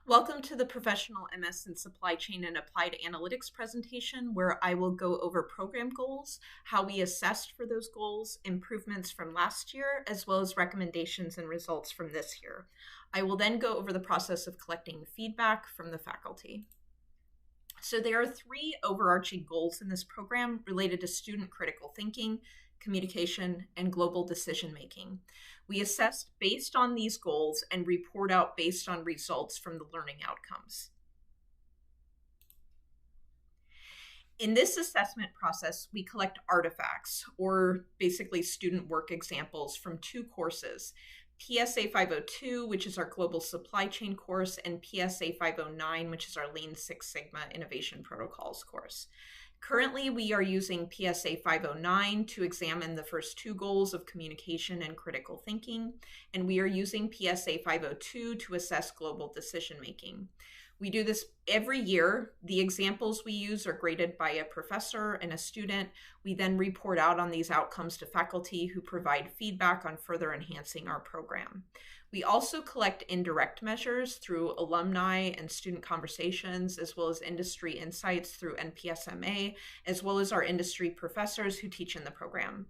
Welcome to the Professional MS in Supply Chain and Applied Analytics presentation, where I will go over program goals, how we assessed for those goals, improvements from last year, as well as recommendations and results from this year. I will then go over the process of collecting feedback from the faculty. So there are three overarching goals in this program related to student critical thinking, communication, and global decision making. We assessed based on these goals and report out based on results from the learning outcomes. In this assessment process, we collect artifacts, or basically student work examples, from two courses: PSA 502, which is our Global Supply Chain course, and PSA 509, which is our Lean Six Sigma Innovation Protocols course. Currently, we are using PSA 509 to examine the first two goals of communication and critical thinking, and we are using PSA 502 to assess global decision making. We do this every year. The examples we use are graded by a professor and a student. We then report out on these outcomes to faculty who provide feedback on further enhancing our program. We also collect indirect measures through alumni and student conversations, as well as industry insights through NPSMA, as well as our industry professors who teach in the program.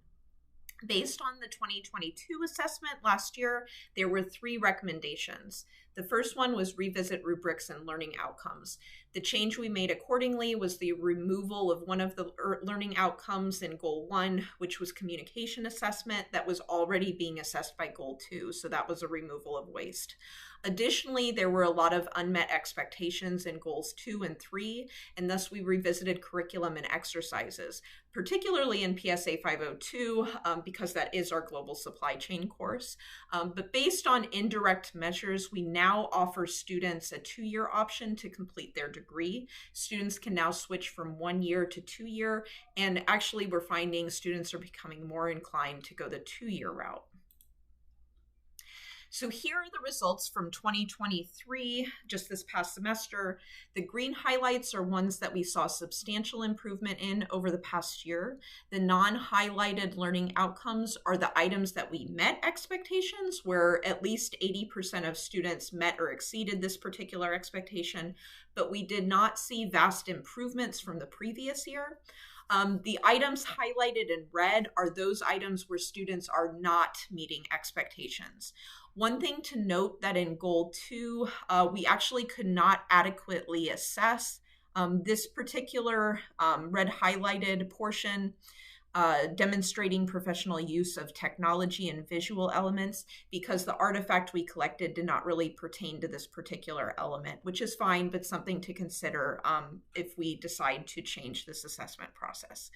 Based on the 2022 assessment last year, there were three recommendations. The first one was revisit rubrics and learning outcomes. The change we made accordingly was the removal of one of the learning outcomes in Goal 1, which was communication assessment, that was already being assessed by Goal 2, so that was a removal of waste. Additionally, there were a lot of unmet expectations in Goals 2 and 3, and thus we revisited curriculum and exercises, particularly in PSA 502, because that is our global supply chain course. But based on indirect measures, we now offer students a 2-year option to complete their degree. Students can now switch from 1 year to 2 year, and actually we're finding students are becoming more inclined to go the 2-year route. So here are the results from 2023, just this past semester. The green highlights are ones that we saw substantial improvement in over the past year. The non-highlighted learning outcomes are the items that we met expectations, where at least 80% of students met or exceeded this particular expectation, but we did not see vast improvements from the previous year. The items highlighted in red are those items where students are not meeting expectations. One thing to note that in Goal 2, we actually could not adequately assess this particular red highlighted portion, demonstrating professional use of technology and visual elements, because the artifact we collected did not really pertain to this particular element, which is fine, but something to consider if we decide to change this assessment process.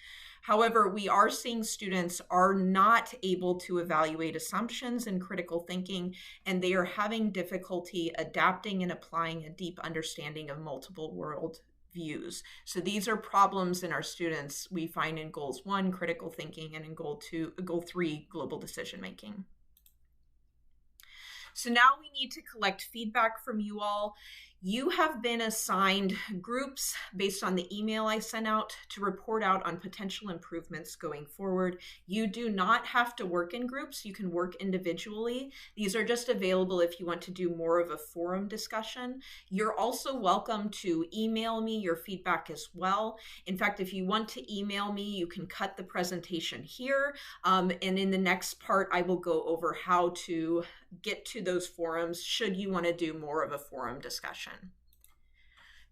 However, we are seeing students are not able to evaluate assumptions and critical thinking, and they are having difficulty adapting and applying a deep understanding of multiple world views. So these are problems in our students we find in Goals 1, critical thinking, and in Goal 3, global decision making. So now we need to collect feedback from you all. You have been assigned groups based on the email I sent out to report out on potential improvements going forward. You do not have to work in groups. You can work individually. These are just available if you want to do more of a forum discussion. You're also welcome to email me your feedback as well. In fact, if you want to email me, you can cut the presentation here. And in the next part, I will go over how to get to those forums should you want to do more of a forum discussion.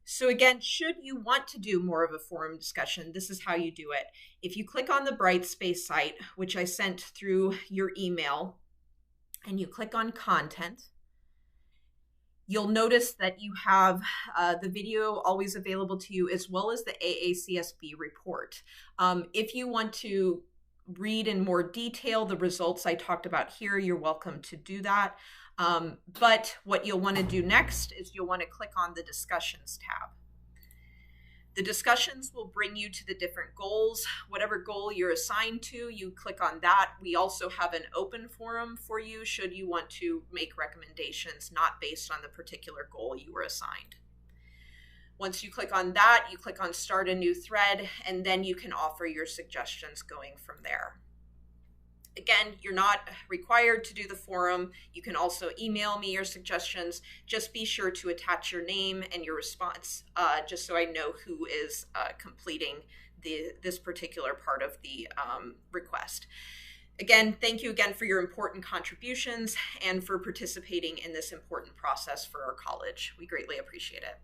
So again, should you want to do more of a forum discussion, this is how you do it. If you click on the Brightspace site, which I sent through your email, and you click on content, you'll notice that you have the video always available to you, as well as the AACSB report. If you want to read in more detail the results I talked about here, you're welcome to do that. But what you'll want to do next is you'll want to click on the discussions tab. The discussions will bring you to the different goals. Whatever goal you're assigned to, you click on that. We also have an open forum for you should you want to make recommendations not based on the particular goal you were assigned. Once you click on that, you click on Start a New Thread, and then you can offer your suggestions going from there. Again, you're not required to do the forum. You can also email me your suggestions. Just be sure to attach your name and your response, just so I know who is completing this particular part of the request. Again, thank you again for your important contributions and for participating in this important process for our college. We greatly appreciate it.